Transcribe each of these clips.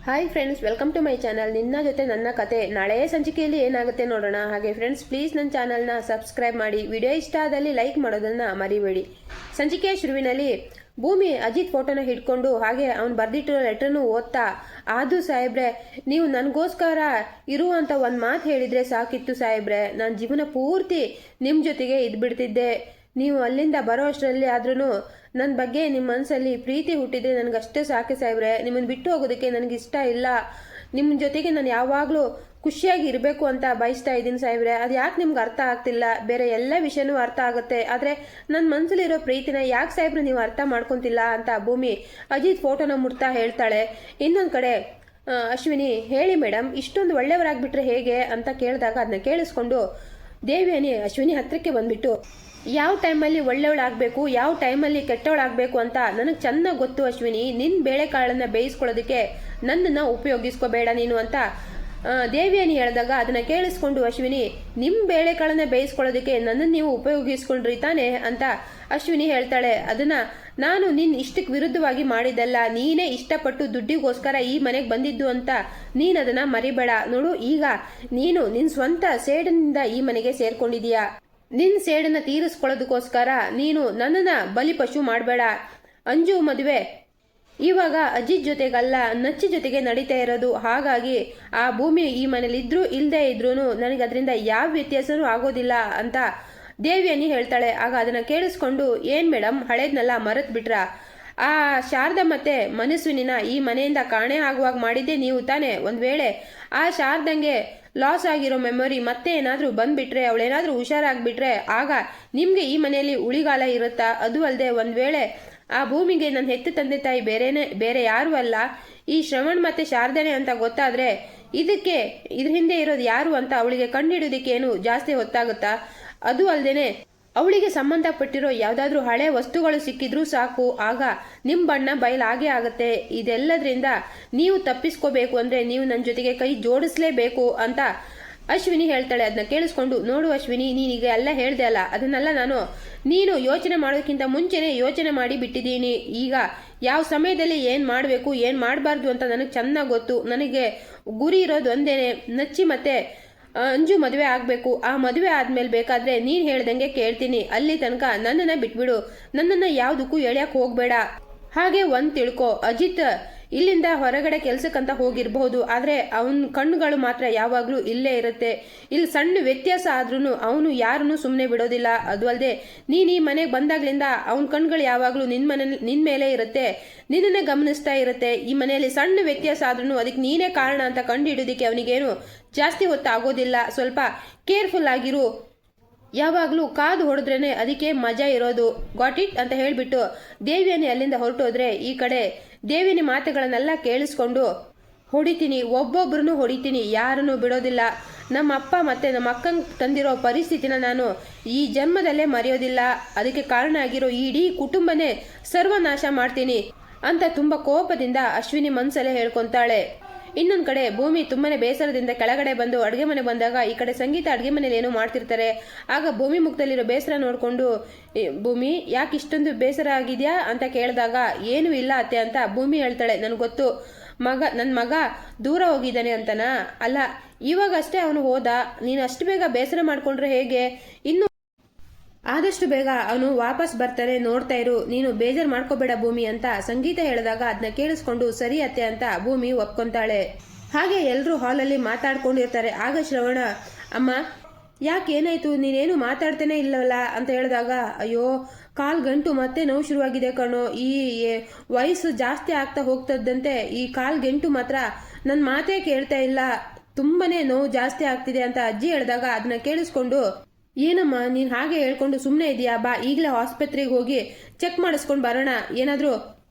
Hi friends, welcome to my channel. ನಿನ್ನ ಜೊತೆ ನನ್ನ ಕತೆ. ನಾಳೆ ಸಂಚಿಕೆಯಲ್ಲಿ ಏನಾಗುತ್ತೆ ನೋಡೋಣ. ಹಾಗೆ ಫ್ರೆಂಡ್ಸ್, ಪ್ಲೀಸ್ ನನ್ನ ಚಾನಲ್ನ ಸಬ್ಸ್ಕ್ರೈಬ್ ಮಾಡಿ. ವಿಡಿಯೋ ಇಷ್ಟ ಆದಲ್ಲಿ ಲೈಕ್ ಮಾಡೋದನ್ನ ಮರಿಬೇಡಿ. ಸಂಚಿಕೆಯ ಶುರುವಿನಲ್ಲಿ ಭೂಮಿ ಅಜಿತ್ ಫೋಟೋನ ಹಿಡ್ಕೊಂಡು ಹಾಗೆ ಅವ್ನು ಬರೆದಿಟ್ಟಿರೋ ಲೆಟರ್ನು ಓದ್ತಾ, ಆದು ಸಾಹೇಬ್ರೆ, ನೀವು ನನಗೋಸ್ಕರ ಇರುವಂತ ಒಂದು ಮಾತು ಹೇಳಿದ್ರೆ ಸಾಕಿತ್ತು ಸಾಹೇಬ್ರೆ. ನಾನು ಜೀವನ ಪೂರ್ತಿ ನಿಮ್ಮ ಜೊತೆಗೆ ಇದ್ಬಿಡ್ತಿದ್ದೆ. ನೀವು ಅಲ್ಲಿಂದ ಬರೋ ಅಷ್ಟರಲ್ಲಿ ಆದ್ರೂ ನನ್ನ ಬಗ್ಗೆ ನಿಮ್ಮ ಮನಸ್ಸಲ್ಲಿ ಪ್ರೀತಿ ಹುಟ್ಟಿದ್ರೆ ನನಗಷ್ಟೇ ಸಾಕೆ ಸಾಹೇಬ್ರೆ. ನಿಮ್ಮನ್ನು ಬಿಟ್ಟು ಹೋಗೋದಕ್ಕೆ ನನಗಿಷ್ಟ ಇಲ್ಲ. ನಿಮ್ಮ ಜೊತೆಗೆ ನಾನು ಯಾವಾಗಲೂ ಖುಷಿಯಾಗಿ ಇರಬೇಕು ಅಂತ ಬಯಸ್ತಾ ಇದ್ದೀನಿ ಸಾಹೇಬ್ರೆ. ಅದು ಯಾಕೆ ನಿಮ್ಗೆ ಅರ್ಥ ಆಗ್ತಿಲ್ಲ? ಬೇರೆ ಎಲ್ಲ ವಿಷಯನೂ ಅರ್ಥ ಆಗುತ್ತೆ, ಆದರೆ ನನ್ನ ಮನಸ್ಸಲ್ಲಿರೋ ಪ್ರೀತಿನ ಯಾಕೆ ಸಾಹೇಬ್ರೆ ನೀವು ಅರ್ಥ ಮಾಡ್ಕೊತಿಲ್ಲ ಅಂತ ಭೂಮಿ ಅಜಿತ್ ಫೋಟೋನ ಮುಟ್ತಾ ಹೇಳ್ತಾಳೆ. ಇನ್ನೊಂದು ಕಡೆ ಅಶ್ವಿನಿ, ಹೇಳಿ ಮೇಡಮ್, ಇಷ್ಟೊಂದು ಒಳ್ಳೆಯವರಾಗ್ಬಿಟ್ರೆ ಹೇಗೆ ಅಂತ ಕೇಳಿದಾಗ ಅದನ್ನ ಕೇಳಿಸ್ಕೊಂಡು ದೇವಿಯನಿ ಅಶ್ವಿನಿ ಹತ್ರಕ್ಕೆ ಬಂದ್ಬಿಟ್ಟು, ಯಾವ ಟೈಮಲ್ಲಿ ಒಳ್ಳೆಯವಳಾಗಬೇಕು, ಯಾವ ಟೈಮಲ್ಲಿ ಕೆಟ್ಟವಳಾಗಬೇಕು ಅಂತ ನನಗೆ ಚೆನ್ನಾಗಿ ಗೊತ್ತು ಅಶ್ವಿನಿ. ನಿನ್ನ ಬೇಳೆಕಾಳನ್ನು ಬೇಯಿಸ್ಕೊಳ್ಳೋದಕ್ಕೆ ನನ್ನನ್ನು ಉಪಯೋಗಿಸ್ಕೋಬೇಡ ನೀನು ಅಂತ ದೇವಿಯನಿ ಹೇಳಿದಾಗ ಅದನ್ನು ಕೇಳಿಸ್ಕೊಂಡು ಅಶ್ವಿನಿ, ನಿಮ್ಮ ಬೇಳೆಕಾಳನ್ನ ಬೇಯಿಸ್ಕೊಳ್ಳೋದಕ್ಕೆ ನನ್ನನ್ನು ನೀವು ಉಪಯೋಗಿಸ್ಕೊಂಡ್ರಿ ತಾನೆ ಅಂತ ಅಶ್ವಿನಿ ಹೇಳ್ತಾಳೆ. ಅದನ್ನು ನಾನು ನಿನ್ನ ಇಷ್ಟಕ್ಕೆ ವಿರುದ್ಧವಾಗಿ ಮಾಡಿದ್ದಲ್ಲ, ನೀನೇ ಇಷ್ಟಪಟ್ಟು ದುಡ್ಡಿಗೋಸ್ಕರ ಈ ಮನೆಗೆ ಬಂದಿದ್ದು ಅಂತ ನೀನು ಅದನ್ನು ಮರಿಬೇಡ. ನೋಡು, ಈಗ ನೀನು ನಿನ್ನ ಸ್ವಂತ ಸೇಡಿನಿಂದ ಈ ಮನೆಗೆ ಸೇರ್ಕೊಂಡಿದೀಯಾ. ನಿನ್ನ ಸೇಡನ್ನ ತೀರಿಸ್ಕೊಳ್ಳೋದಕ್ಕೋಸ್ಕರ ನೀನು ನನ್ನನ್ನ ಬಲಿಪಶು ಮಾಡಬೇಡ. ಅಂಜು ಮದುವೆ ಇವಾಗ ಅಜಿತ್ ಜೊತೆಗಲ್ಲ, ನಚ್ಚಿ ಜೊತೆಗೆ ನಡೀತಾ ಇರೋದು. ಹಾಗಾಗಿ ಆ ಭೂಮಿ ಈ ಮನೇಲಿ ಇದ್ರೂ ಇಲ್ಲದೆ ಇದ್ರೂ ನನಗೆ ಅದರಿಂದ ಯಾವ ವ್ಯತ್ಯಾಸನೂ ಆಗೋದಿಲ್ಲ ಅಂತ ದೇವಿಯನಿ ಹೇಳ್ತಾಳೆ. ಆಗ ಅದನ್ನ ಕೇಳಿಸ್ಕೊಂಡು, ಏನ್ ಮೇಡಮ್, ಹಳೇದ್ನೆಲ್ಲ ಮರೆತು ಬಿಟ್ರಾ? ಆ ಶಾರದಾ ಮತ್ತೆ ಮನಸ್ವಿನಿನ ಈ ಮನೆಯಿಂದ ಕಾಣೆ ಆಗುವಾಗ ಮಾಡಿದ್ದೆ ನೀವು ತಾನೆ. ಒಂದ್ ವೇಳೆ ಆ ಶಾರದಂಗೆ ಲಾಸ್ ಆಗಿರೋ ಮೆಮೊರಿ ಮತ್ತೆ ಏನಾದರೂ ಬಂದ್ಬಿಟ್ರೆ, ಅವಳೇನಾದರೂ ಹುಷಾರಾಗ್ಬಿಟ್ರೆ ಆಗ ನಿಮ್ಗೆ ಈ ಮನೆಯಲ್ಲಿ ಉಳಿಗಾಲ ಇರುತ್ತಾ? ಅದು ಅಲ್ಲದೆ ಒಂದ್ ವೇಳೆ ಆ ಭೂಮಿಗೆ ನನ್ನ ಹೆತ್ತ ತಂದೆ ತಾಯಿ ಬೇರೆ ಯಾರು ಅಲ್ಲ, ಈ ಶ್ರವಣ್ ಮತ್ತೆ ಶಾರದಾನೆ ಅಂತ ಗೊತ್ತಾದ್ರೆ ಇದ್ರ ಹಿಂದೆ ಇರೋದು ಯಾರು ಅಂತ ಅವಳಿಗೆ ಕಂಡುಹಿಡಿಯೋದಕ್ಕೆ ಏನು ಜಾಸ್ತಿ ಹೊತ್ತಾಗುತ್ತಾ? ಅದು ಅಲ್ಲದೇನೆ ಅವಳಿಗೆ ಸಂಬಂಧಪಟ್ಟಿರೋ ಯಾವುದಾದ್ರೂ ಹಳೆ ವಸ್ತುಗಳು ಸಿಕ್ಕಿದ್ರೂ ಸಾಕು, ಆಗ ನಿಮ್ಮ ಬಣ್ಣ ಬಯಲಾಗೇ ಆಗುತ್ತೆ. ಇದೆಲ್ಲದ್ರಿಂದ ನೀವು ತಪ್ಪಿಸ್ಕೋಬೇಕು ಅಂದ್ರೆ ನೀವು ನನ್ನ ಜೊತೆಗೆ ಕೈ ಜೋಡಿಸ್ಲೇಬೇಕು ಅಂತ ಅಶ್ವಿನಿ ಹೇಳ್ತಾಳೆ. ಅದನ್ನ ಕೇಳಿಸ್ಕೊಂಡು, ನೋಡು ಅಶ್ವಿನಿ, ನೀನೀಗ ಎಲ್ಲ ಹೇಳ್ದೆ ಅಲ್ಲ, ಅದನ್ನೆಲ್ಲ ನೀನು ಯೋಚನೆ ಮಾಡೋದಕ್ಕಿಂತ ಮುಂಚೆನೆ ಯೋಚನೆ ಮಾಡಿ ಬಿಟ್ಟಿದ್ದೀನಿ. ಈಗ ಯಾವ ಸಮಯದಲ್ಲಿ ಏನು ಮಾಡಬೇಕು ಏನು ಮಾಡಬಾರ್ದು ಅಂತ ನನಗೆ ಚೆನ್ನಾಗಿ ಗೊತ್ತು. ನನಗೆ ಗುರಿ ಇರೋದು ಒಂದೇನೆ, ನಚ್ಚಿ ಮತ್ತೆ ಅಂಜು ಮದುವೆ ಆಗಬೇಕು. ಆ ಮದುವೆ ಆದ್ಮೇಲೆ ಬೇಕಾದ್ರೆ ನೀನು ಹೇಳ್ದಂಗೆ ಕೇಳ್ತೀನಿ. ಅಲ್ಲಿ ತನಕ ನನ್ನನ್ನು ಬಿಟ್ಬಿಡು, ನನ್ನನ್ನು ಯಾವುದಕ್ಕೂ ಎಳ್ಯಕ್ಕೆ ಹೋಗಬೇಡ. ಹಾಗೆ ಒಂದು ತಿಳ್ಕೊ, ಅಜಿತ್ ಇಲ್ಲಿಂದ ಹೊರಗಡೆ ಕೆಲ್ಸಕ್ಕಂತ ಹೋಗಿರಬಹುದು, ಆದರೆ ಅವನ ಕಣ್ಣುಗಳು ಮಾತ್ರ ಯಾವಾಗಲೂ ಇಲ್ಲೇ ಇರುತ್ತೆ. ಇಲ್ಲಿ ಸಣ್ಣ ವ್ಯತ್ಯಾಸ ಆದ್ರೂ ಅವನು ಯಾರನ್ನೂ ಸುಮ್ಮನೆ ಬಿಡೋದಿಲ್ಲ. ಅದು ಅಲ್ಲದೆ ನೀನು ಈ ಮನೆಗೆ ಬಂದಾಗ್ಲಿಂದ ಅವನ ಕಣ್ಗಳು ಯಾವಾಗಲೂ ನಿನ್ನ ಮೇಲೆ ಇರುತ್ತೆ, ನಿನ್ನನ್ನೇ ಗಮನಿಸ್ತಾ ಇರುತ್ತೆ. ಈ ಮನೆಯಲ್ಲಿ ಸಣ್ಣ ವ್ಯತ್ಯಾಸ ಆದ್ರೂ ಅದಕ್ಕೆ ನೀನೇ ಕಾರಣ ಅಂತ ಕಂಡು ಹಿಡಿಯೋದಕ್ಕೆ ಅವನಿಗೇನು ಜಾಸ್ತಿ ಹೊತ್ತಾಗೋದಿಲ್ಲ. ಸ್ವಲ್ಪ ಕೇರ್ಫುಲ್ ಆಗಿರು, ಯಾವಾಗಲೂ ಕಾದು ಹೊಡೆದ್ರೇನೆ ಅದಕ್ಕೆ ಮಜಾ ಇರೋದು. ಗಾಟ್ ಇಟ್ ಅಂತ ಹೇಳಿಬಿಟ್ಟು ದೇವಿಯನಿ ಅಲ್ಲಿಂದ ಹೊರಟೋದ್ರೆ, ಈ ಕಡೆ ದೇವಿನಿ ಮಾತುಗಳನ್ನೆಲ್ಲ ಕೇಳಿಸ್ಕೊಂಡು, ಹೊಡಿತೀನಿ, ಒಬ್ಬೊಬ್ರು ಹೊಡಿತೀನಿ, ಯಾರನ್ನು ಬಿಡೋದಿಲ್ಲ. ನಮ್ಮ ಅಪ್ಪ ಮತ್ತೆ ನಮ್ಮ ಅಕ್ಕಂಗೆ ತಂದಿರೋ ಪರಿಸ್ಥಿತಿನ ನಾನು ಈ ಜನ್ಮದಲ್ಲೇ ಮರೆಯೋದಿಲ್ಲ. ಅದಕ್ಕೆ ಕಾರಣ ಆಗಿರೋ ಇಡೀ ಕುಟುಂಬನೇ ಸರ್ವನಾಶ ಮಾಡ್ತೀನಿ ಅಂತ ತುಂಬ ಕೋಪದಿಂದ ಅಶ್ವಿನಿ ಮನ್ಸಲ್ಲೇ ಹೇಳ್ಕೊಂತಾಳೆ. ಇನ್ನೊಂದು ಕಡೆ ಭೂಮಿ ತುಂಬಾನೇ ಬೇಸರದಿಂದ ಕೆಳಗಡೆ ಬಂದು ಅಡುಗೆ ಮನೆ ಬಂದಾಗ ಈ ಕಡೆ ಸಂಗೀತ ಅಡುಗೆ ಮನೇಲಿ ಏನೋ ಮಾಡ್ತಿರ್ತಾರೆ. ಆಗ ಭೂಮಿ ಮುಖದಲ್ಲಿರೋ ಬೇಸರ ನೋಡಿಕೊಂಡು, ಭೂಮಿ ಯಾಕೆ ಇಷ್ಟೊಂದು ಬೇಸರ ಆಗಿದೆಯಾ ಅಂತ ಕೇಳಿದಾಗ, ಏನೂ ಇಲ್ಲ ಅತ್ತೆ ಅಂತ ಭೂಮಿ ಹೇಳ್ತಾಳೆ. ನನಗೆ ಗೊತ್ತು, ನನ್ನ ಮಗ ದೂರ ಹೋಗಿದ್ದಾನೆ ಅಂತನಾ? ಅಲ್ಲ, ಇವಾಗಷ್ಟೇ ಅವನು ಹೋದ. ನೀನು ಅಷ್ಟು ಬೇಗ ಬೇಸರ ಮಾಡ್ಕೊಂಡ್ರೆ ಹೇಗೆ? ಇನ್ನು ಆದಷ್ಟು ಬೇಗ ಅವನು ವಾಪಸ್ ಬರ್ತಾರೆ, ನೋಡ್ತಾ ಇರು, ನೀನು ಬೇಜಾರು ಮಾಡ್ಕೋಬೇಡ ಭೂಮಿ ಅಂತ ಸಂಗೀತ ಹೇಳಿದಾಗ ಅದನ್ನ ಕೇಳಿಸ್ಕೊಂಡು ಸರಿ ಅತ್ತೆ ಅಂತ ಭೂಮಿ ಒಪ್ಕೊಂತಾಳೆ. ಹಾಗೆ ಎಲ್ಲರೂ ಹಾಲಲ್ಲಿ ಮಾತಾಡ್ಕೊಂಡಿರ್ತಾರೆ. ಆಗ ಶ್ರವಣ, ಅಮ್ಮ ಯಾಕೆ ಏನಾಯ್ತು, ನೀನೇನು ಮಾತಾಡ್ತೇನೆ ಇಲ್ಲವಲ್ಲ ಅಂತ ಹೇಳಿದಾಗ, ಅಯ್ಯೋ ಗಂಟು ಮತ್ತೆ ನೋವು ಶುರುವಾಗಿದೆ ಕಣೋ. ಈ ವಯಸ್ಸು ಜಾಸ್ತಿ ಆಗ್ತಾ ಹೋಗ್ತದಂತೆ ಈ ಗಂಟು ಮಾತ್ರ ನನ್ನ ಮಾತೇ ಕೇಳ್ತಾ ಇಲ್ಲ, ತುಂಬಾನೇ ನೋವು ಜಾಸ್ತಿ ಆಗ್ತಿದೆ ಅಂತ ಅಜ್ಜಿ ಹೇಳಿದಾಗ ಅದನ್ನ ಕೇಳಿಸ್ಕೊಂಡು, ಏನಮ್ಮ ನೀನು ಹಾಗೆ ಹೇಳ್ಕೊಂಡು ಸುಮ್ಮನೆ ಇದೆಯಾ, ಬಾ ಈಗಲೇ ಆಸ್ಪತ್ರೆಗೆ ಹೋಗಿ ಚೆಕ್ ಮಾಡಿಸ್ಕೊಂಡು ಬರೋಣ, ಏನಾದರೂ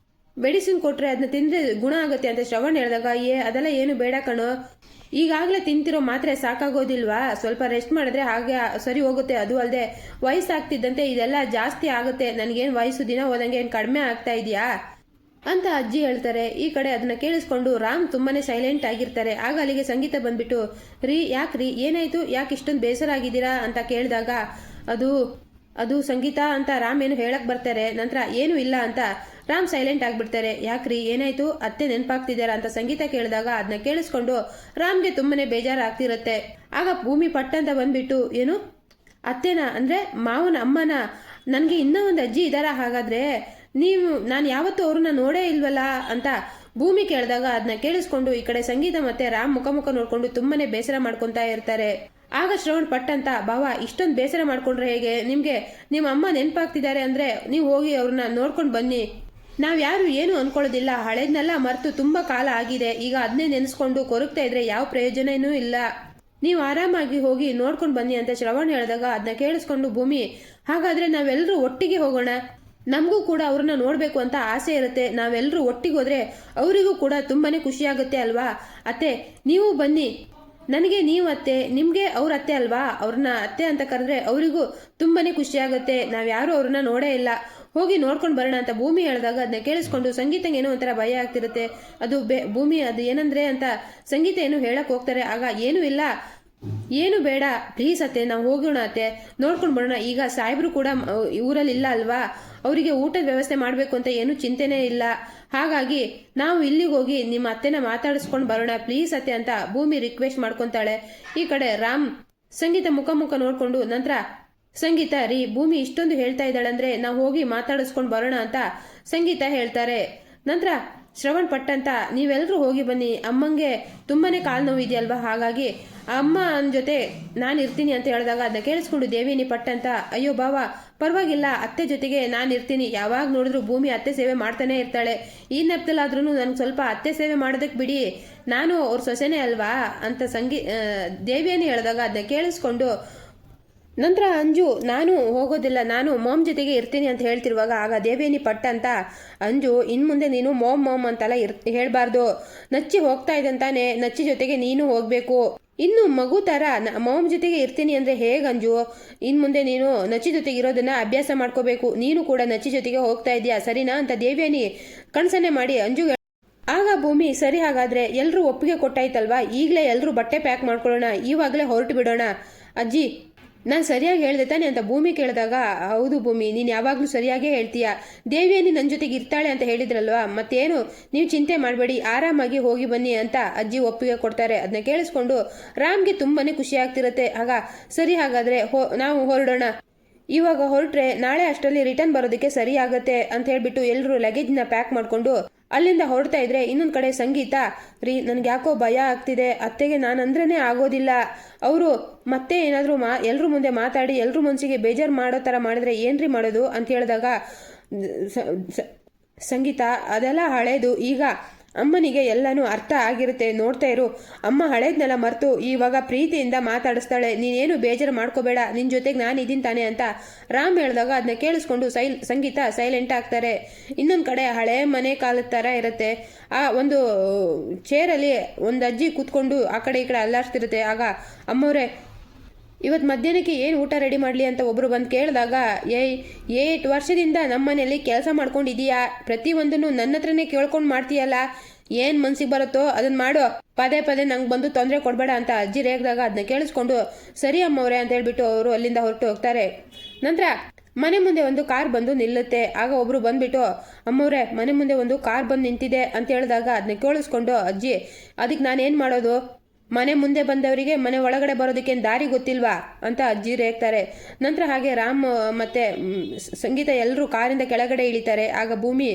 ಮೆಡಿಸಿನ್ ಕೊಟ್ಟರೆ ಅದನ್ನ ತಿಂದರೆ ಗುಣ ಆಗುತ್ತೆ ಅಂತ ಶ್ರವಣ್ ಹೇಳಿದಾಗ, ಅದೆಲ್ಲ ಏನು ಬೇಡ ಕಣೋ, ಈಗಾಗಲೇ ತಿಂತಿರೋ ಮಾತ್ರೆ ಸಾಕಾಗೋದಿಲ್ವಾ, ಸ್ವಲ್ಪ ರೆಸ್ಟ್ ಮಾಡಿದ್ರೆ ಹಾಗೆ ಸರಿ ಹೋಗುತ್ತೆ. ಅದು ಅಲ್ಲದೆ ವಯಸ್ಸಾಗ್ತಿದ್ದಂತೆ ಇದೆಲ್ಲ ಜಾಸ್ತಿ ಆಗುತ್ತೆ, ನನಗೇನು ವಯಸ್ಸು ದಿನ ಹೋದಂಗೆ ಏನು ಕಡಿಮೆ ಆಗ್ತಾ ಇದೆಯಾ ಅಂತ ಅಜ್ಜಿ ಹೇಳ್ತಾರೆ. ಈ ಕಡೆ ಅದನ್ನ ಕೇಳಿಸ್ಕೊಂಡು ರಾಮ್ ತುಂಬಾನೇ ಸೈಲೆಂಟ್ ಆಗಿರ್ತಾರೆ. ಆಗ ಅಲ್ಲಿಗೆ ಸಂಗೀತ ಬಂದ್ಬಿಟ್ಟು, ಯಾಕ್ರಿ ಏನಾಯ್ತು, ಯಾಕೆ ಇಷ್ಟೊಂದು ಬೇಸರ ಆಗಿದ್ದೀರಾ ಅಂತ ಕೇಳಿದಾಗ, ಅದು ಸಂಗೀತ ಅಂತ ರಾಮ್ ಏನು ಹೇಳಕ್ ಬರ್ತಾರೆ. ನಂತರ ಏನು ಇಲ್ಲ ಅಂತ ರಾಮ್ ಸೈಲೆಂಟ್ ಆಗಿಬಿಡ್ತಾರೆ. ಯಾಕ್ರಿ ಏನಾಯ್ತು, ಅತ್ತೆ ನೆನಪಾಗ್ತಿದ್ದಾರಾ ಅಂತ ಸಂಗೀತ ಕೇಳಿದಾಗ ಅದನ್ನ ಕೇಳಿಸ್ಕೊಂಡು ರಾಮ್ಗೆ ತುಂಬಾನೇ ಬೇಜಾರಾಗ್ತಿರುತ್ತೆ. ಆಗ ಭೂಮಿ ಪಟ್ಟಂತ ಬಂದ್ಬಿಟ್ಟು, ಏನು ಅತ್ತೆನ ಅಂದ್ರೆ ಮಾವನ ಅಮ್ಮನ, ನನಗೆ ಇನ್ನೂ ಒಂದು ಅಜ್ಜಿ ಇದ್ದಾರಾ, ಹಾಗಾದ್ರೆ ನಾನು ಯಾವತ್ತೂ ಅವ್ರನ್ನ ನೋಡೇ ಇಲ್ವಲ್ಲ ಅಂತ ಭೂಮಿ ಕೇಳಿದಾಗ ಅದನ್ನ ಕೇಳಿಸ್ಕೊಂಡು ಈ ಕಡೆ ಸಂಗೀತ ಮತ್ತೆ ರಾಮ್ ಮುಖ ನೋಡ್ಕೊಂಡು ತುಂಬಾನೇ ಬೇಸರ ಮಾಡ್ಕೊತಾ ಇರ್ತಾರೆ. ಆಗ ಶ್ರವಣ್ ಪಟ್ ಅಂತ, ಬಾವ ಇಷ್ಟೊಂದು ಬೇಸರ ಮಾಡ್ಕೊಂಡ್ರೆ ಹೇಗೆ, ನಿಮ್ಗೆ ನಿಮ್ಮ ಅಮ್ಮ ನೆನಪಾಗ್ತಿದ್ದಾರೆ ಅಂದ್ರೆ ನೀವು ಹೋಗಿ ಅವ್ರನ್ನ ನೋಡ್ಕೊಂಡು ಬನ್ನಿ. ನಾವ್ಯಾರು ಏನು ಅನ್ಕೊಳ್ಳೋದಿಲ್ಲ, ಹಳೇದ್ನೆಲ್ಲ ಮರೆತು ತುಂಬಾ ಕಾಲ ಆಗಿದೆ, ಈಗ ಅದನ್ನೇ ನೆನೆಸ್ಕೊಂಡು ಕೊರಗ್ತಾ ಇದ್ರೆ ಯಾವ ಪ್ರಯೋಜನನೂ ಇಲ್ಲ, ನೀವು ಆರಾಮಾಗಿ ಹೋಗಿ ನೋಡ್ಕೊಂಡು ಬನ್ನಿ ಅಂತ ಶ್ರವಣ್ ಹೇಳಿದಾಗ ಅದನ್ನ ಕೇಳಿಸ್ಕೊಂಡು ಭೂಮಿ, ಹಾಗಾದ್ರೆ ನಾವೆಲ್ಲರೂ ಒಟ್ಟಿಗೆ ಹೋಗೋಣ, ನಮಗೂ ಕೂಡ ಅವ್ರನ್ನ ನೋಡಬೇಕು ಅಂತ ಆಸೆ ಇರುತ್ತೆ, ನಾವೆಲ್ಲರೂ ಒಟ್ಟಿಗೆ ಹೋದ್ರೆ ಅವರಿಗೂ ಕೂಡ ತುಂಬಾನೇ ಖುಷಿ ಆಗುತ್ತೆ ಅಲ್ವಾ ಅತ್ತೆ, ನೀವು ಬನ್ನಿ, ನನಗೆ ನೀವು ಅತ್ತೆ, ನಿಮಗೆ ಅವ್ರ ಅತ್ತೆ ಅಲ್ವಾ, ಅವ್ರನ್ನ ಅತ್ತೆ ಅಂತ ಕರೆದ್ರೆ ಅವರಿಗೂ ತುಂಬಾನೇ ಖುಷಿ ಆಗುತ್ತೆ, ನಾವ್ಯಾರು ಅವ್ರನ್ನ ನೋಡೇ ಇಲ್ಲ, ಹೋಗಿ ನೋಡ್ಕೊಂಡು ಬರೋಣ ಅಂತ ಭೂಮಿ ಹೇಳಿದಾಗ ಅದನ್ನ ಕೇಳಿಸ್ಕೊಂಡು ಸಂಗೀತಂಗೆ ಏನೋ ಒಂಥರ ಭಯ ಆಗ್ತಿರುತ್ತೆ. ಅದು ಭೂಮಿ ಅದು ಏನಂದ್ರೆ ಅಂತ ಸಂಗೀತ ಏನು ಹೇಳಕ್ ಹೋಗ್ತಾರೆ. ಆಗ ಏನು ಇಲ್ಲ, ಏನು ಬೇಡ ಪ್ಲೀಸ್ ಅತ್ತೆ, ನಾವು ಹೋಗೋಣ ಅತ್ತೆ, ನೋಡ್ಕೊಂಡು ಬರೋಣ, ಈಗ ಸಾಹೇಬ್ರು ಕೂಡ ಊರಲ್ಲಿ ಇಲ್ಲ ಅಲ್ವಾ, ಅವರಿಗೆ ಊಟದ ವ್ಯವಸ್ಥೆ ಮಾಡಬೇಕು ಅಂತ ಏನು ಚಿಂತೆನೇ ಇಲ್ಲ, ಹಾಗಾಗಿ ನಾವು ಇಲ್ಲಿಗೆ ಹೋಗಿ ನಿಮ್ಮ ಅತ್ತೆನ ಮಾತಾಡಿಸ್ಕೊಂಡು ಬರೋಣ ಪ್ಲೀಸ್ ಅತ್ತೆ ಅಂತ ಭೂಮಿ ರಿಕ್ವೆಸ್ಟ್ ಮಾಡ್ಕೊತಾಳೆ. ಈ ಕಡೆ ರಾಮ್ ಸಂಗೀತ ಮುಖ ನೋಡ್ಕೊಂಡು, ನಂತರ ಸಂಗೀತ ರೀ ಭೂಮಿ ಇಷ್ಟೊಂದು ಹೇಳ್ತಾ ಇದ್ದಾಳಂದ್ರೆ ನಾವು ಹೋಗಿ ಮಾತಾಡಿಸ್ಕೊಂಡು ಬರೋಣ ಅಂತ ಸಂಗೀತ ಹೇಳ್ತಾರೆ. ನಂತರ ಶ್ರವಣ್ ಪಟ್ ಅಂತ, ನೀವೆಲ್ಲರೂ ಹೋಗಿ ಬನ್ನಿ, ಅಮ್ಮಂಗೆ ತುಂಬಾನೇ ಕಾಲು ನೋವು ಇದೆಯಲ್ವಾ, ಹಾಗಾಗಿ ಅಮ್ಮ ಜೊತೆ ನಾನು ಇರ್ತೀನಿ ಅಂತ ಹೇಳಿದಾಗ ಅದನ್ನ ಕೇಳಿಸ್ಕೊಂಡು ದೇವಿನಿ ಪಟ್ ಅಂತ, ಅಯ್ಯೋ ಬಾವ ಪರವಾಗಿಲ್ಲ, ಅತ್ತೆ ಜೊತೆಗೆ ನಾನು ಇರ್ತೀನಿ, ಯಾವಾಗ ನೋಡಿದ್ರು ಭೂಮಿ ಅತ್ತೆ ಸೇವೆ ಮಾಡ್ತಾನೆ ಇರ್ತಾಳೆ, ಈ ನೆಪದಲ್ಲಾದ್ರೂ ನನಗೆ ಸ್ವಲ್ಪ ಅತ್ತೆ ಸೇವೆ ಮಾಡೋದಕ್ಕೆ ಬಿಡಿ, ನಾನು ಅವ್ರ ಸೊಸೆನೇ ಅಲ್ವಾ ಅಂತ ದೇವಿಯನಿ ಹೇಳಿದಾಗ ಅದನ್ನ ಕೇಳಿಸ್ಕೊಂಡು ನಂತರ ಅಂಜು, ನಾನು ಹೋಗೋದಿಲ್ಲ, ನಾನು ಮಾಮ್ ಜೊತೆಗೆ ಇರ್ತೀನಿ ಅಂತ ಹೇಳ್ತಿರುವಾಗ ಆಗ ದೇವೇನಿ ಪಟ್ಟ ಅಂತ, ಅಂಜು ಇನ್ನು ಮುಂದೆ ನೀನು ಮಾಮ್ ಅಂತೆಲ್ಲ ಹೇಳ್ಬಾರ್ದು, ನಚ್ಚಿ ಹೋಗ್ತಾ ಇದ್ದಂತಾನೆ, ನಚ್ಚಿ ಜೊತೆಗೆ ನೀನು ಹೋಗ್ಬೇಕು, ಇನ್ನು ಮಗು ಥರ ಮಾಮ್ ಜೊತೆಗೆ ಇರ್ತೀನಿ ಅಂದರೆ ಹೇಗೆ ಅಂಜು, ಇನ್ನು ಮುಂದೆ ನೀನು ನಚ್ಚಿ ಜೊತೆಗೆ ಇರೋದನ್ನ ಅಭ್ಯಾಸ ಮಾಡ್ಕೋಬೇಕು, ನೀನು ಕೂಡ ನಚ್ಚಿ ಜೊತೆಗೆ ಹೋಗ್ತಾ ಇದೆಯಾ ಸರಿನಾ ಅಂತ ದೇವಿಯನಿ ಕಣ್ಸನ್ನೆ ಮಾಡಿ ಅಂಜುಗೆ. ಆಗ ಭೂಮಿ, ಸರಿ ಹಾಗಾದ್ರೆ ಎಲ್ಲರೂ ಒಪ್ಪಿಗೆ ಕೊಟ್ಟಾಯ್ತಲ್ವಾ, ಈಗಲೇ ಎಲ್ಲರೂ ಬಟ್ಟೆ ಪ್ಯಾಕ್ ಮಾಡ್ಕೊಳ್ಳೋಣ, ಇವಾಗಲೇ ಹೊರಟು ಬಿಡೋಣ, ಅಜ್ಜಿ ನಾನು ಸರಿಯಾಗಿ ಹೇಳ್ದೆ ತಾನೆ ಅಂತ ಭೂಮಿ ಕೇಳಿದಾಗ, ಹೌದು ಭೂಮಿ ನೀನು ಯಾವಾಗಲೂ ಸರಿಯಾಗೇ ಹೇಳ್ತೀಯ, ದೇವಿಯನಿ ನನ್ನ ಜೊತೆಗೆ ಇರ್ತಾಳೆ ಅಂತ ಹೇಳಿದ್ರಲ್ವಾ, ಮತ್ತೇನು ನೀವು ಚಿಂತೆ ಮಾಡಬೇಡಿ, ಆರಾಮಾಗಿ ಹೋಗಿ ಬನ್ನಿ ಅಂತ ಅಜ್ಜಿ ಒಪ್ಪಿಗೆ ಕೊಡ್ತಾರೆ. ಅದನ್ನ ಕೇಳಿಸ್ಕೊಂಡು ರಾಮ್ಗೆ ತುಂಬಾನೇ ಖುಷಿ ಆಗ್ತಿರತ್ತೆ. ಆಗ ಸರಿ ಹಾಗಾದ್ರೆ ನಾವು ಹೊರಡೋಣ, ಇವಾಗ ಹೊರಟ್ರೆ ನಾಳೆ ಅಷ್ಟರಲ್ಲಿ ರಿಟರ್ನ್ ಬರೋದಕ್ಕೆ ಸರಿ ಆಗತ್ತೆ ಅಂತ ಹೇಳ್ಬಿಟ್ಟು ಎಲ್ಲರೂ ಲಗೇಜ್ನ ಪ್ಯಾಕ್ ಮಾಡಿಕೊಂಡು ಅಲ್ಲಿಂದ ಹೊರಡ್ತಾ ಇದ್ರೆ, ಇನ್ನೊಂದು ಕಡೆ ಸಂಗೀತ, ರೀ ನನ್ಗೆ ಯಾಕೋ ಭಯ ಆಗ್ತಿದೆ, ಅತ್ತೆಗೆ ನಾನಂದ್ರೇ ಆಗೋದಿಲ್ಲ, ಅವರು ಮತ್ತೆ ಏನಾದರೂ ಎಲ್ರ ಮುಂದೆ ಮಾತಾಡಿ ಎಲ್ರ ಮನಸ್ಸಿಗೆ ಬೇಜಾರು ಮಾಡೋ ಥರ ಮಾಡಿದ್ರೆ ಏನ್ರಿ ಮಾಡೋದು ಅಂತ ಹೇಳಿದಾಗ ಸಂಗೀತ, ಅದೆಲ್ಲ ಹಳೇದು, ಈಗ ಅಮ್ಮನಿಗೆ ಎಲ್ಲನೂ ಅರ್ಥ ಆಗಿರುತ್ತೆ, ನೋಡ್ತಾ ಇರು, ಅಮ್ಮ ಹಳೇದ್ನೆಲ್ಲ ಮರೆತು ಇವಾಗ ಪ್ರೀತಿಯಿಂದ ಮಾತಾಡಿಸ್ತಾಳೆ, ನೀನೇನು ಬೇಜಾರು ಮಾಡ್ಕೋಬೇಡ, ನಿನ್ನ ಜೊತೆಗೆ ನಾನು ಇದ್ದೀನಿ ತಾನೆ ಅಂತ ರಾಮ್ ಹೇಳಿದಾಗ ಅದನ್ನ ಕೇಳಿಸ್ಕೊಂಡು ಸಂಗೀತ ಸೈಲೆಂಟ್ ಆಗ್ತಾರೆ. ಇನ್ನೊಂದು ಕಡೆ ಹಳೆ ಮನೆ ಕಾಲದ ಥರ ಇರುತ್ತೆ, ಆ ಒಂದು ಚೇರಲ್ಲಿ ಒಂದು ಅಜ್ಜಿ ಕೂತ್ಕೊಂಡು ಆ ಕಡೆ ಈ ಕಡೆ ಅಲ್ಲಾಡ್ತಿರುತ್ತೆ. ಆಗ ಅಮ್ಮವ್ರೆ ಇವತ್ತು ಮಧ್ಯಾಹ್ನಕ್ಕೆ ಏನು ಊಟ ರೆಡಿ ಮಾಡಲಿ ಅಂತ ಒಬ್ಬರು ಬಂದು ಕೇಳಿದಾಗ, 8 ವರ್ಷದಿಂದ ನಮ್ಮ ಮನೆಯಲ್ಲಿ ಕೆಲಸ ಮಾಡ್ಕೊಂಡಿದೀಯಾ, ಪ್ರತಿಯೊಂದನ್ನು ನನ್ನ ಹತ್ರನೇ ಕೇಳ್ಕೊಂಡು ಮಾಡ್ತೀಯಲ್ಲ, ಏನು ಮನ್ಸಿಗೆ ಬರುತ್ತೋ ಅದನ್ನು ಮಾಡು, ಪದೇ ನಂಗೆ ಬಂದು ತೊಂದರೆ ಕೊಡಬೇಡ ಅಂತ ಅಜ್ಜಿ ರೇಗಿದಾಗ ಅದನ್ನ ಕೇಳಿಸ್ಕೊಂಡು ಸರಿ ಅಮ್ಮವ್ರೆ ಅಂತ ಹೇಳ್ಬಿಟ್ಟು ಅವರು ಅಲ್ಲಿಂದ ಹೊರಟು ಹೋಗ್ತಾರೆ. ನಂತರ ಮನೆ ಮುಂದೆ ಒಂದು ಕಾರ್ ಬಂದು ನಿಲ್ಲುತ್ತೆ. ಆಗ ಒಬ್ಬರು ಬಂದ್ಬಿಟ್ಟು, ಅಮ್ಮವ್ರೆ ಮನೆ ಮುಂದೆ ಒಂದು ಕಾರ್ ಬಂದು ನಿಂತಿದೆ ಅಂತ ಹೇಳಿದಾಗ ಅದನ್ನ ಕೇಳಿಸ್ಕೊಂಡು ಅಜ್ಜಿ, ಅದಕ್ಕೆ ನಾನೇನು ಮಾಡೋದು, ಮನೆ ಮುಂದೆ ಬಂದವರಿಗೆ ಮನೆ ಒಳಗಡೆ ಬರೋದಕ್ಕೆ ದಾರಿ ಗೊತ್ತಿಲ್ವಾ ಅಂತ ಅಜ್ಜಿ ರೇಗ್ತಾರೆ. ನಂತರ ಹಾಗೆ ರಾಮ್ ಮತ್ತೆ ಸಂಗೀತ ಎಲ್ಲರೂ ಕಾರಿಂದ ಕೆಳಗಡೆ ಇಳಿತಾರೆ. ಆಗ ಭೂಮಿ,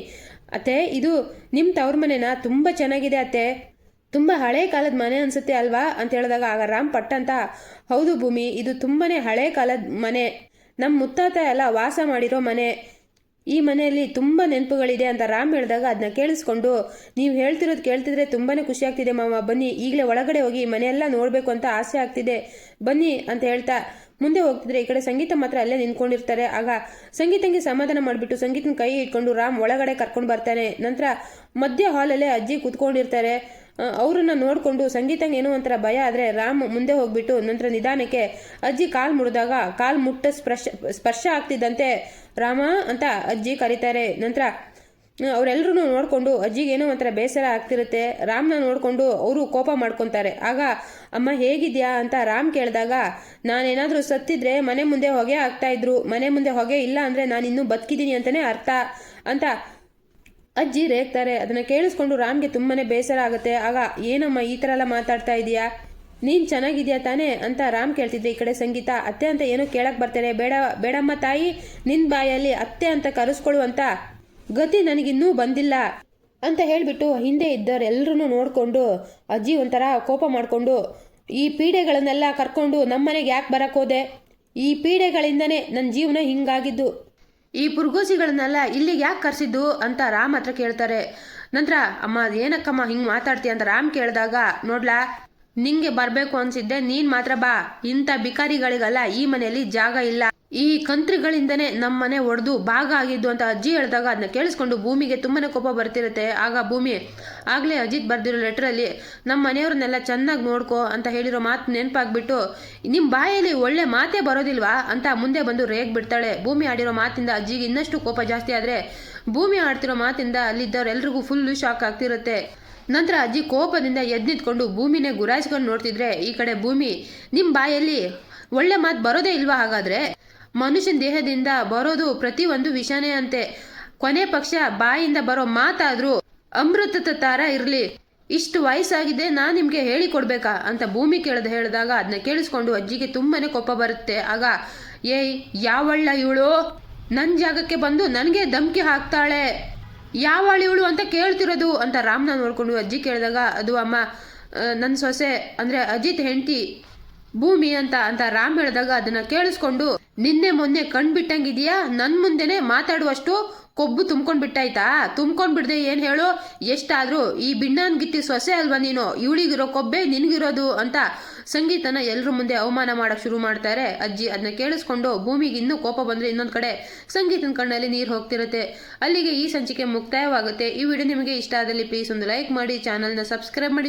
ಅತ್ತೆ ಇದು ನಿಮ್ಮ ತವ್ರ ಮನೆನಾ, ತುಂಬ ಚೆನ್ನಾಗಿದೆ ಅತ್ತೆ, ತುಂಬ ಹಳೆ ಕಾಲದ ಮನೆ ಅನ್ಸುತ್ತೆ ಅಲ್ವಾ ಅಂತ ಹೇಳಿದಾಗ ಆಗ ರಾಮ್ ಪಟ್ ಅಂತ, ಹೌದು ಭೂಮಿ ಇದು ತುಂಬಾನೇ ಹಳೆ ಕಾಲದ ಮನೆ, ನಮ್ಮ ಮುತ್ತಾತ ಎಲ್ಲ ವಾಸ ಮಾಡಿರೋ ಮನೆ, ಈ ಮನೆಯಲ್ಲಿ ತುಂಬ ನೆನಪುಗಳಿದೆ ಅಂತ ರಾಮ್ ಹೇಳಿದಾಗ ಅದನ್ನ ಕೇಳಿಸ್ಕೊಂಡು, ನೀವು ಹೇಳ್ತಿರೋದು ಕೇಳ್ತಿದ್ರೆ ತುಂಬಾ ಖುಷಿ ಆಗ್ತಿದೆ ಮಾವ, ಬನ್ನಿ ಈಗಲೇ ಒಳಗಡೆ ಹೋಗಿ ಮನೆಯೆಲ್ಲ ನೋಡಬೇಕು ಅಂತ ಆಸೆ ಆಗ್ತಿದೆ, ಬನ್ನಿ ಅಂತ ಹೇಳ್ತಾ ಮುಂದೆ ಹೋಗ್ತಿದ್ರೆ ಈ ಕಡೆ ಸಂಗೀತ ಮಾತ್ರ ಅಲ್ಲೇ ನಿಂತ್ಕೊಂಡಿರ್ತಾರೆ. ಆಗ ಸಂಗೀತಂಗೆ ಸಮಾಧಾನ ಮಾಡಿಬಿಟ್ಟು ಸಂಗೀತನ ಕೈ ಇಟ್ಕೊಂಡು ರಾಮ್ ಒಳಗಡೆ ಕರ್ಕೊಂಡು ಬರ್ತಾನೆ. ನಂತರ ಮಧ್ಯ ಹಾಲಲ್ಲೇ ಅಜ್ಜಿ ಕೂತ್ಕೊಂಡಿರ್ತಾರೆ. ಅವ್ರನ್ನ ನೋಡಿಕೊಂಡು ಸಂಗೀತಂಗೆ ಏನೋ ಒಂಥರ ಭಯ ಆದರೆ ರಾಮ್ ಮುಂದೆ ಹೋಗ್ಬಿಟ್ಟು ನಂತರ ನಿಧಾನಕ್ಕೆ ಅಜ್ಜಿ ಕಾಲು ಮುರಿದಾಗ ಕಾಲು ಮುಟ್ಟ ಸ್ಪರ್ಶ ಆಗ್ತಿದ್ದಂತೆ ರಾಮ ಅಂತ ಅಜ್ಜಿ ಕರೀತಾರೆ. ನಂತರ ಅವರೆಲ್ಲರೂ ನೋಡಿಕೊಂಡು ಅಜ್ಜಿಗೆ ಏನೋ ಒಂಥರ ಬೇಸರ ಆಗ್ತಿರುತ್ತೆ. ರಾಮ್ನ ನೋಡಿಕೊಂಡು ಅವರು ಕೋಪ ಮಾಡ್ಕೊತಾರೆ. ಆಗ ಅಮ್ಮ ಹೇಗಿದ್ಯಾ ಅಂತ ರಾಮ್ ಕೇಳಿದಾಗ, ನಾನೇನಾದರೂ ಸತ್ತಿದ್ರೆ ಮನೆ ಮುಂದೆ ಹೊಗೆ ಆಗ್ತಾ ಇದ್ರು, ಮನೆ ಮುಂದೆ ಹೊಗೆ ಇಲ್ಲ ಅಂದರೆ ನಾನು ಇನ್ನೂ ಬದುಕಿದ್ದೀನಿ ಅಂತಲೇ ಅರ್ಥ ಅಂತ ಅಜ್ಜಿ ರೇಗ್ತಾರೆ. ಅದನ್ನು ಕೇಳಿಸ್ಕೊಂಡು ರಾಮ್ಗೆ ತುಂಬಾ ಬೇಸರ ಆಗುತ್ತೆ. ಆಗ ಏನಮ್ಮ ಈ ಥರ ಎಲ್ಲ ಮಾತಾಡ್ತಾ ಇದೀಯಾ, ನೀನು ಚೆನ್ನಾಗಿದ್ಯಾ ತಾನೇ ಅಂತ ರಾಮ್ ಕೇಳ್ತಿದ್ದೆ. ಈ ಕಡೆ ಸಂಗೀತ ಅತ್ತೆ ಅಂತ ಏನೋ ಕೇಳಕ್ಕೆ ಬರ್ತಾರೆ. ಬೇಡಮ್ಮ ತಾಯಿ, ನಿನ್ನ ಬಾಯಲ್ಲಿ ಅತ್ತೆ ಅಂತ ಕರೆಸ್ಕೊಳ್ಳುವಂತ ಗತಿ ನನಗಿನ್ನೂ ಬಂದಿಲ್ಲ ಅಂತ ಹೇಳಿಬಿಟ್ಟು ಹಿಂದೆ ಇದ್ದವರೆಲ್ಲರೂ ನೋಡಿಕೊಂಡು ಅಜ್ಜಿ ಒಂಥರ ಕೋಪ ಮಾಡಿಕೊಂಡು, ಈ ಪೀಡೆಗಳನ್ನೆಲ್ಲ ಕರ್ಕೊಂಡು ನಮ್ಮನೆಗೆ ಯಾಕೆ ಬರೋಕ್ಕೋದೆ, ಈ ಪೀಡೆಗಳಿಂದನೇ ನನ್ನ ಜೀವನ ಹಿಂಗಾಗಿದ್ದು, ಈ ಪುರ್ಗೋಸಿಗಳನ್ನೆಲ್ಲ ಇಲ್ಲಿಗೆ ಯಾಕೆ ಕರೆಸಿದ್ದು ಅಂತ ರಾಮ್ ಹತ್ರ ಕೇಳ್ತಾರೆ. ನಂತರ ಅಮ್ಮ ಏನಕ್ಕಮ್ಮ ಹಿಂಗೆ ಮಾತಾಡ್ತೀಯ ಅಂತ ರಾಮ್ ಕೇಳಿದಾಗ, ನೋಡ್ಲಾ ನಿಂಗೆ ಬರಬೇಕು ಅನ್ಸಿದ್ದೆ, ನೀನು ಮಾತ್ರ ಬಾ, ಇಂಥ ಬಿಕಾರಿಗಳಿಗೆಲ್ಲ ಈ ಮನೆಯಲ್ಲಿ ಜಾಗ ಇಲ್ಲ, ಈ ಕಂತ್ರಿಗಳಿಂದನೇ ನಮ್ಮ ಮನೆ ಒಡೆದು ಭಾಗ ಆಗಿದ್ದು ಅಂತ ಅಜ್ಜಿ ಹೇಳಿದಾಗ ಅದನ್ನ ಕೇಳಿಸ್ಕೊಂಡು ಭೂಮಿಗೆ ತುಂಬಾನೇ ಕೋಪ ಬರ್ತಿರುತ್ತೆ. ಆಗ ಭೂಮಿ ಆಗಲೇ ಅಜಿತ್ ಬರ್ದಿರೋ ಲೆಟ್ರಲ್ಲಿ ನಮ್ಮ ಮನೆಯವ್ರನ್ನೆಲ್ಲ ಚೆನ್ನಾಗಿ ನೋಡ್ಕೋ ಅಂತ ಹೇಳಿರೋ ಮಾತು ನೆನಪಾಗ್ಬಿಟ್ಟು, ನಿಮ್ಮ ಬಾಯಲ್ಲಿ ಒಳ್ಳೆ ಮಾತೇ ಬರೋದಿಲ್ವಾ ಅಂತ ಮುಂದೆ ಬಂದು ರೇಗ್ ಬಿಡ್ತಾಳೆ. ಭೂಮಿ ಆಡಿರೋ ಮಾತಿಂದ ಅಜ್ಜಿಗೆ ಇನ್ನಷ್ಟು ಕೋಪ ಜಾಸ್ತಿ ಆದರೆ ಭೂಮಿ ಆಡ್ತಿರೋ ಮಾತಿಂದ ಅಲ್ಲಿದ್ದವ್ರೆಲ್ರಿಗೂ ಫುಲ್ಲು ಶಾಕ್ ಆಗ್ತಿರುತ್ತೆ. ನಂತರ ಅಜ್ಜಿ ಕೋಪದಿಂದ ಎದ್ನಿತ್ಕೊಂಡು ಭೂಮಿನೇ ಗುರಾಯಿಸ್ಕೊಂಡು ನೋಡ್ತಿದ್ರೆ, ಈ ಕಡೆ ಭೂಮಿ ನಿಮ್ಮ ಬಾಯಲ್ಲಿ ಒಳ್ಳೆ ಮಾತು ಬರೋದೇ ಇಲ್ವಾ, ಹಾಗಾದ್ರೆ ಮನುಷ್ಯನ ದೇಹದಿಂದ ಬರೋದು ಪ್ರತಿಯೊಂದು ವಿಷಾನೇ ಅಂತೆ, ಕೊನೆ ಪಕ್ಷ ಬಾಯಿಂದ ಬರೋ ಮಾತಾದ್ರೂ ಅಮೃತದ ತರ ಇರಲಿ, ಇಷ್ಟು ವಯಸ್ಸಾಗಿದೆ ನಾನು ನಿಮಗೆ ಹೇಳಿಕೊಡ್ಬೇಕಾ ಅಂತ ಭೂಮಿ ಹೇಳಿದಾಗ ಅದನ್ನ ಕೇಳಿಸ್ಕೊಂಡು ಅಜ್ಜಿಗೆ ತುಂಬಾನೇ ಕೋಪ ಬರುತ್ತೆ. ಆಗ ಏಯ್ ಯಾವಳ್ಳ ಇವಳು ನನ್ನ ಜಾಗಕ್ಕೆ ಬಂದು ನನಗೆ ಧಮ್ಕಿ ಹಾಕ್ತಾಳೆ, ಯಾವಳು ಇವಳು ಅಂತ ಕೇಳ್ತಿರೋದು ಅಂತ ರಾಮ್ನ ನೋಡ್ಕೊಂಡು ಅಜ್ಜಿ ಕೇಳಿದಾಗ, ಅದು ಅಮ್ಮ ನನ್ನ ಸೊಸೆ ಅಂದರೆ ಅಜಿತ್ ಹೆಂಡತಿ ಭೂಮಿ ಅಂತ ರಾಮ್ ಹೇಳಿದಾಗ ಅದನ್ನ ಕೇಳಿಸ್ಕೊಂಡು, ನಿನ್ನೆ ಮೊನ್ನೆ ಕಣ್ಬಿಟ್ಟಂಗಿದೆಯಾ, ನನ್ನ ಮುಂದೆನೆ ಮಾತಾಡುವಷ್ಟು ಕೊಬ್ಬು ತುಂಬ್ಕೊಂಡು ಬಿಟ್ಟಾಯ್ತಾ, ತುಂಬ್ಕೊಂಡು ಬಿಡದೆ ಏನು ಹೇಳು, ಎಷ್ಟಾದರೂ ಈ ಬಿಣ್ಣನ್ಗಿತ್ತಿ ಸೊಸೆ ಅಲ್ವಾ ನೀನು, ಇವಳಿಗಿರೋ ಕೊಬ್ಬೆ ನಿನಗಿರೋದು ಅಂತ ಸಂಗೀತನ ಎಲ್ಲರ ಮುಂದೆ ಅವಮಾನ ಮಾಡೋಕ್ಕೆ ಶುರು ಮಾಡ್ತಾರೆ ಅಜ್ಜಿ. ಅದನ್ನ ಕೇಳಿಸ್ಕೊಂಡು ಭೂಮಿಗೆ ಇನ್ನೂ ಕೋಪ ಬಂದರೆ ಇನ್ನೊಂದು ಕಡೆ ಸಂಗೀತನ ಕಣ್ಣಲ್ಲಿ ನೀರು ಹೋಗ್ತಿರುತ್ತೆ. ಅಲ್ಲಿಗೆ ಈ ಸಂಚಿಕೆ ಮುಕ್ತಾಯವಾಗುತ್ತೆ. ಈ ವಿಡಿಯೋ ನಿಮಗೆ ಇಷ್ಟ ಆದಲ್ಲಿ ಪ್ಲೀಸ್ ಒಂದು ಲೈಕ್ ಮಾಡಿ, ಚಾನಲ್ನ ಸಬ್ಸ್ಕ್ರೈಬ್ ಮಾಡಿ.